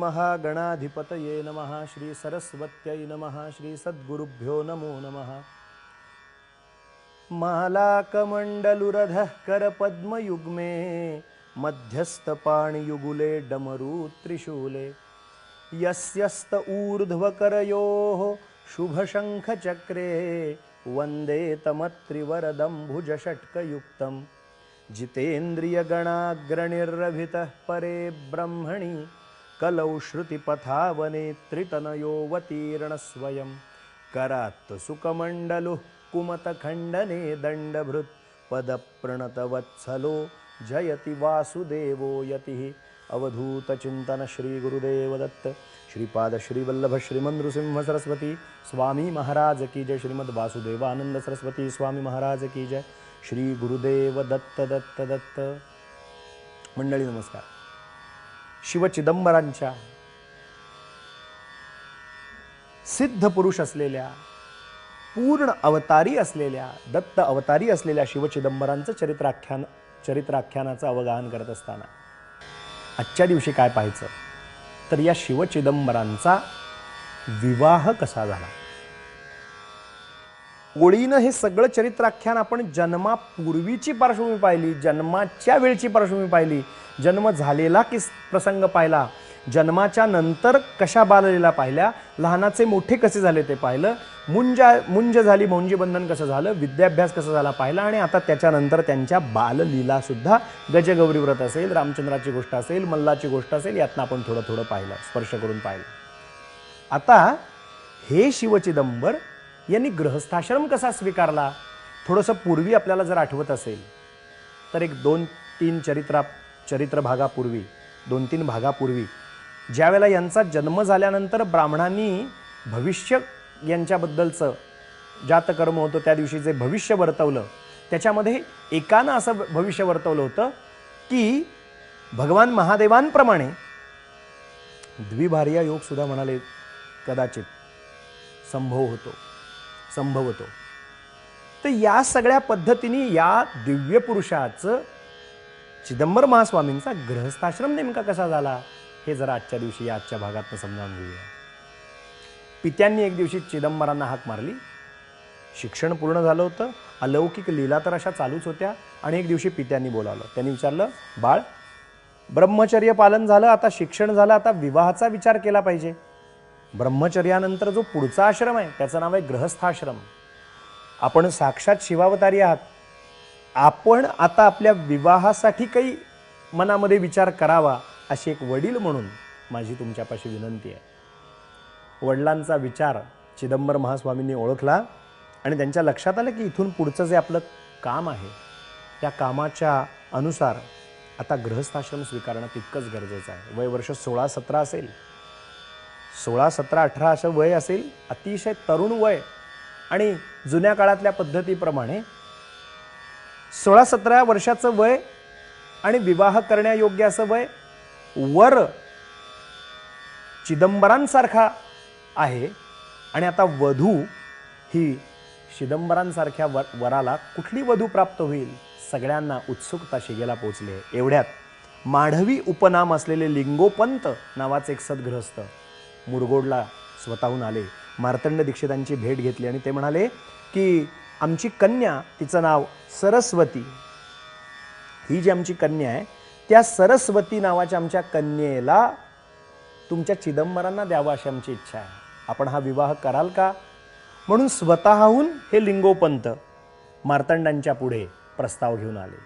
महागणाधिपतये नमः। श्री सरस्वत्यै नमः। श्री सद्गुरुभ्यो नमो नमः। मालाकमण्डलुरधः करपद्मयुग्मे मध्यस्थपाणियुगुले डमरू त्रिशूले यस्यस्त ऊर्ध्वकरयोः शुभशङ्खचक्रे वन्दे तमत्रिवरदं भुजषट्कयुक्तं जितेन्द्रियगणाग्रणिर्रभितः परे ब्रह्मणि कलौ श्रुतिपथावने त्रितनयोऽवतीर्णस्वयं करात् सुकमण्डलुः कुमतखण्डने दण्डभृत् पदप्रणतवत्सलो जयति वासुदेवो यतिः। अवधूतचिंतन श्री गुरुदेव दत्त श्रीपाद श्रीवल्लभ श्रीमन्नृसिंह सरस्वती स्वामी महाराज की जय। श्रीमद वासुदेवानंद सरस्वती स्वामी महाराज की जय। श्री गुरुदेव दत्त दत्त दत्त। मंडळी नमस्कार। शिवचिदंबरांच्या सिद्ध पुरुष असलेल्या पूर्ण अवतारी असलेल्या दत्त अवतारी असलेल्या शिवचिदंबरांचं चरित्राख्यानाचं अवगाहन करत असताना आजच्या दिवशी काय पाहायचं तर या शिवचिदंबरांचा विवाह कसा झाला। ओळीनं हे सगळं चरित्राख्यान आपण जन्मापूर्वीची पार्श्वभूमी पाहिली, जन्माच्या वेळची पार्श्वभूमी पाहिली, जन्म झालेला किस प्रसंग पाहिला, जन्माच्या नंतर कशा बाललीला पाहिल्या, लहानाचे मोठे कसे झाले ते पाहिलं, मुंज झाली, मौंजीबंधन कसं झालं, विद्याभ्यास कसा झाला पाहिला, आणि आता त्याच्यानंतर त्यांच्या बाललीला सुद्धा गजगौरी व्रत असेल, रामचंद्राची गोष्ट असेल, मल्लाची गोष्ट असेल, यातनं आपण थोडं थोडं पाहिलं, स्पर्श करून पाहिलं। आता हे शिवचिदंबर यांनी गृहस्थाश्रम कसा स्वीकारला थोडंसं पूर्वी आपल्याला जर आठवत असेल तर एक 2-3 चरित्र भागापूर्वी 2-3 भागापूर्वी ज्यावेळेला यांचा जन्म झाल्यानंतर ब्राह्मणांनी भविष्य यांच्याबद्दलचं जातकर्म होतं त्या दिवशी जे भविष्य वर्तवलं त्याच्यामध्ये एकानं असं भविष्य वर्तवलं होतं की भगवान महादेवांप्रमाणे द्विभार्या योग सुद्धा म्हणाले कदाचित संभवतो। तर या सगळ्या पद्धतीने या दिव्य पुरुषाचं चिदंबर महास्वामींचा गृहस्थाश्रम नेमका कसा झाला हे जरा आजच्या दिवशी या आजच्या भागातनं समजावून घेऊया। पित्यांनी एक दिवशी चिदंबरांना हाक मारली, शिक्षण पूर्ण झालं होतं, अलौकिक लीला तर अशा चालूच होत्या, आणि एक दिवशी पित्यांनी बोलावलं, त्यांनी विचारलं, बाळ ब्रह्मचर्य पालन झालं, आता शिक्षण झालं, आता विवाहाचा विचार केला पाहिजे। ब्रह्मचर्यानंतर जो पुढचा आश्रम आहे त्याचं नाव आहे गृहस्थाश्रम। आपण साक्षात शिवावतारी आहात, आपण आता आपल्या विवाहासाठी काही मनामध्ये विचार करावा अशी एक वडील म्हणून माझी तुमच्यापाशी विनंती आहे। वडिलांचा विचार चिदंबर महास्वामींनी ओळखला आणि त्यांच्या लक्षात आलं की इथून पुढचं जे आपलं काम आहे त्या कामाच्या अनुसार आता गृहस्थाश्रम स्वीकारणं तितकंच गरजेचं आहे। वय वर्ष 16-17 असेल, 16-17-18 असं वय असेल, अतिशय तरुण वय, आणि जुन्या काळातल्या पद्धतीप्रमाणे 16-17 वर्षाचं वय आणि विवाह करण्यायोग्य असं वय वर चिदंबरांसारखा आहे, आणि आता वधू ही चिदंबरांसारख्या वराला कुठली वधू प्राप्त होईल सगळ्यांना उत्सुकता शिगेला पोचली आहे। एवढ्यात माढवी उपनाम असलेले लिंगोपंत नावाचे एक सद्गृहस्थ मुरगोडला स्वतःहून आले, मार्तंड दीक्षितांची भेट घेतली आणि ते म्हणाले की आमची कन्या, तिचं नाव सरस्वती, ही जी आमची कन्या आहे त्या सरस्वती नावाच्या आमच्या कन्येला तुमच्या चिदंबरांना द्यावा अशी आमची इच्छा आहे, आपण हा विवाह कराल का? म्हणून स्वतःहून हे लिंगोपंत मार्तंडांच्या पुढे प्रस्ताव घेऊन आले।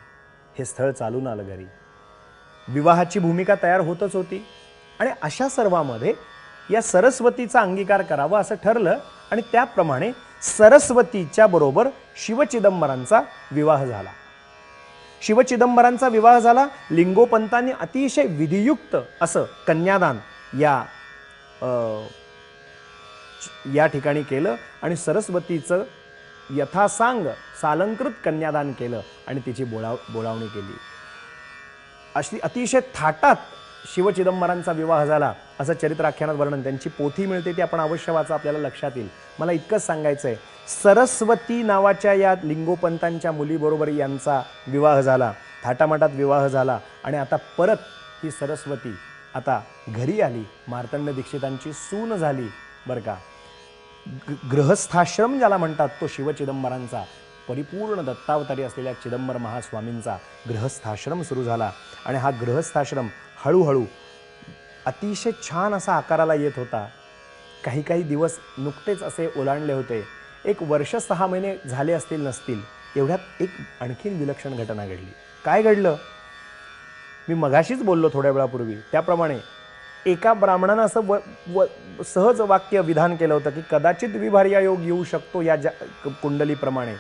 हे स्थळ चालून आलं घरी, विवाहाची भूमिका तयार होतच होती, आणि अशा सर्वांमध्ये या सरस्वतीचा अंगीकार करावा असं ठरलं, आणि त्याप्रमाणे सरस्वतीच्या बरोबर शिवचिदंबरांचा विवाह झाला। शिवचिदंबरांचा विवाह झाला, लिंगोपंतांनी अतिशय विधियुक्त असं कन्यादान या ठिकाणी केलं, आणि सरस्वतीचं यथासांग सालंकृत कन्यादान केलं आणि तिची बोलावणी केली। अशी अतिशय थाटात शिवचिदंबरांचा विवाह झाला असं चरित्राख्यानात वर्णन, त्यांची पोथी मिळते ती आपण अवश्य वाचा, आपल्याला लक्षात येईल। मला इतकंच सांगायचं आहे, सरस्वती नावाच्या या लिंगोपंतांच्या मुलीबरोबर यांचा विवाह झाला, थाटामाटात विवाह झाला, आणि आता परत ही सरस्वती आता घरी आली, मार्तंड दीक्षितांची सून झाली बरं का. गृहस्थाश्रम ज्याला म्हणतात तो शिवचिदंबरांचा, परिपूर्ण दत्तावतारी असलेल्या चिदंबर महास्वामींचा गृहस्थाश्रम सुरू झाला. आणि हा गृहस्थाश्रम हळूहळू अतिशय छान असा आकाराला येत होता. काही काही दिवस नुकतेच असे ओलांडले होते. 1 वर्ष 6 महिने झाले असतील नसतील एवढ्यात एक आणखीन विलक्षण घटना घडली. काय घडलं? मी मगाशीच बोललो थोड्या वेळापूर्वी त्याप्रमाणे एका ब्राह्मणानं असं सहज वाक्य विधान केलं होतं की कदाचित विभार्या योग येऊ शकतो या कुंडलीप्रमाणे,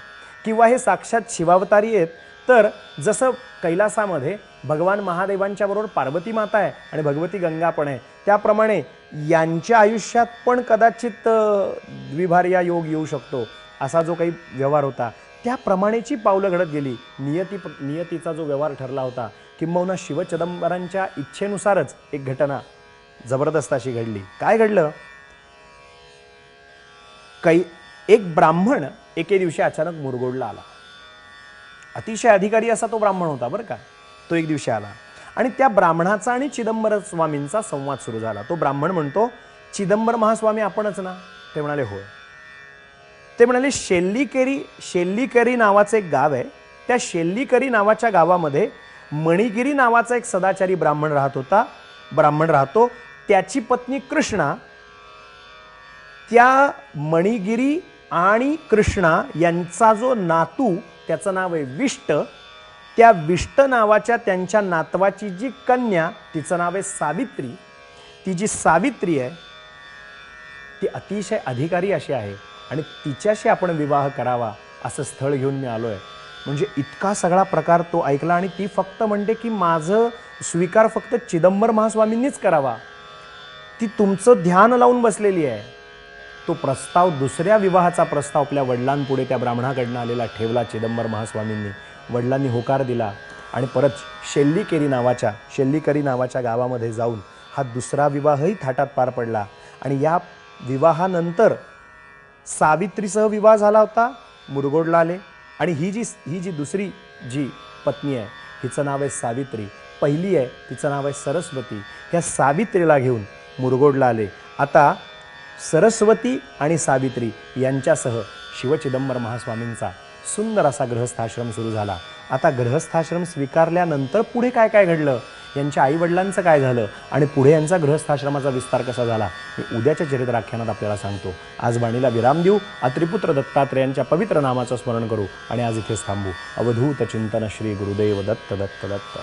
किंवा हे साक्षात शिवावतारी आहेत. तर जसं कैलासामध्ये भगवान महादेवांच्या बरोबर पार्वती माता आहे आणि भगवती गंगा पण आहे, त्याप्रमाणे यांच्या आयुष्यात पण कदाचित द्विभार्या योग येऊ शकतो असा जो काही व्यवहार होता त्याप्रमाणेची पावलं घडत गेली. नियतीचा जो व्यवहार ठरला होता, किंबहुना शिवचिदंबरांच्या इच्छेनुसारच एक घटना जबरदस्त अशी घडली. काय घडलं? एक ब्राह्मण एके दिवशी अचानक मुरगोडला आला. अतिशय अधिकारी असा तो ब्राह्मण होता बरं का. तो एक दिवशी आला आणि त्या ब्राह्मणाचा आणि चिदंबर स्वामींचा संवाद सुरू झाला. तो ब्राह्मण म्हणतो, चिदंबर महास्वामी आपणच ना? ते म्हणाले होय. ते म्हणाले, शेल्लीकेरी नावाचं एक गाव आहे, त्या शेल्लीकरी नावाच्या गावामध्ये मणिगिरी नावाचा एक सदाचारी ब्राह्मण राहतो. त्याची पत्नी कृष्णा, त्या मणिगिरी आणि कृष्णा यांचा जो नातू, त्याचं नाव आहे विष्ट, त्या विष्ट नावाच्या त्यांच्या नातवाची जी कन्या, तिचं नाव आहे सावित्री. ती जी सावित्री आहे ती अतिशय अधिकारी अशी आहे आणि तिच्याशी आपण विवाह करावा असं स्थळ घेऊन मी आलो आहे. म्हणजे इतका सगळा प्रकार तो ऐकला आणि ती फक्त म्हणते की माझं स्वीकार फक्त चिदंबर महास्वामींनीच करावा. ती तुमचं ध्यान लावून बसलेली आहे. तो प्रस्ताव, दुसऱ्या विवाहाचा प्रस्ताव आपल्या वडिलांपुढे त्या ब्राह्मणाकडनं आलेला ठेवला चिदंबर महास्वामींनी. वडिलांनी होकार दिला आणि परत शेल्लीकरी नावाच्या गावामध्ये जाऊन हा दुसरा विवाहही थाटात पार पडला. आणि या विवाहानंतर सावित्रीसह विवाह झाला होता, मुरगोडला आले. आणि ही जी दुसरी जी पत्नी आहे हिचं नाव आहे सावित्री, पहिली आहे तिचं नाव आहे सरस्वती. ह्या सावित्रीला घेऊन मुरगोडला आले. आता सरस्वती आणि सावित्री यांच्यासह शिवचिदंबर महास्वामींचा सुंदर असा गृहस्थाश्रम सुरू झाला. आता गृहस्थाश्रम स्वीकारल्यानंतर पुढे काय काय घडलं, यांच्या आईवडिलांचं काय झालं आणि पुढे यांचा गृहस्थाश्रमाचा विस्तार कसा झाला, मी उद्याच्या चरित्राख्यानात आपल्याला सांगतो. आज बाणीला विराम देऊ, अत्रिपुत्र दत्तात्रेयांच्या पवित्र नामाचं स्मरण करू आणि आज इथेच थांबू. अवधूत चिंतन श्री गुरुदेव दत्त दत्त दत्त.